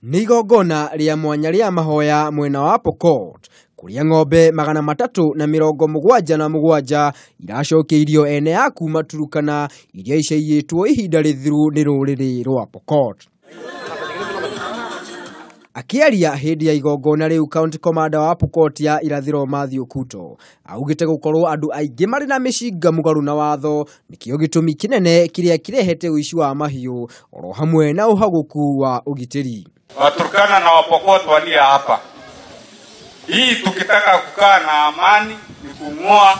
Nĩ igongona rĩa mwanya rĩa mahoya mwena wa Pokot kuria ng'ombe magana matatu na 77 iracokeirio eene ya kuma Turkana iria icaiyĩtwo ihinda rĩthiru nĩ rũrĩrĩ rwa Pokot. Akiaria hindi ya igongona riu county commander wa Pokot ya irathiro Mathew Kuto augite gukorwo andu aingi mari na mishinga mugaru na watho nikio gitumi kinene kiria kirehete uici wa mahiu oro hamwe na uhaguku wa ugitiri. Waturkana na Wapokot walia hapa. Hii tukitaka kukaa na amani ni kung'oa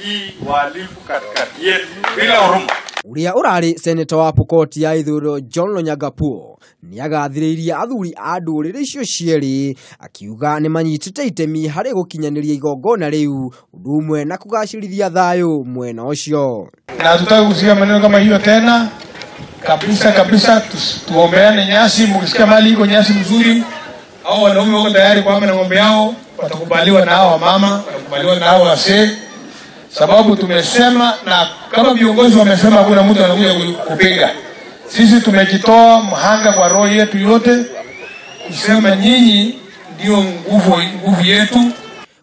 hii wahalifu katikati yetu bila huruma. Uria urari senator wa Pokot ya ithuro John Lonyagapuo ni agathiriirie athuri a nduriri icio cieri akiuga ni manyitite itemi hari gukinyaniria igongona riu undu umwe na kugacirithia thayu mwena ucio. Na tutaki kusikia maneno kama hiyo tena kabisa, tuombeane nyasi. Mkisikia mali iko nyasi mzuri, hao wanaume wako tayari kwa na ng'ombe yao, watakubaliwa na hao mama, watakubaliwa na hao wazee, sababu tumesema na kama viongozi wamesema hakuna mtu anakuja kupinga. Sisi tumejitoa mhanga kwa roho yetu yote kusema nyinyi ndio nguvu yetu.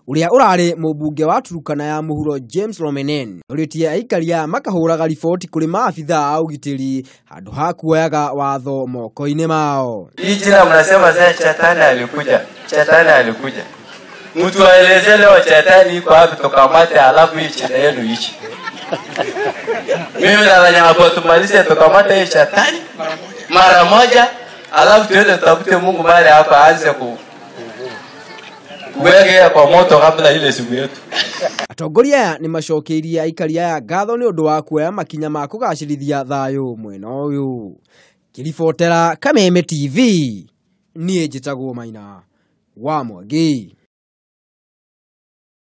Uria urari mubunge wa Turkana ya muhuro James Romenen uritie aikaria makahuraga riboti kuri maafitha a ugitiri handu ha kuoyaga watho moko-ini mao. Hii jina mnasema sasa Shetani alikuja. Mtu aeleze leo Shetani iko wapi tukamate alafu hii chini yenu ichi. Mimi nadhani hapo tumalize tukamate hii Shetani mara moja alafu tuende tutafute Mungu mahali hapa aanze kuweka kwa moto kabla ile siku yetu. Atongoria ni macokeirie aikaria ya ngatho ni undu wa kuoya makinya ma kugacirithia thayu mwena uyu. Kiribotera Kameme TV, niĩ njĩtagwo Maina wa Mwangi.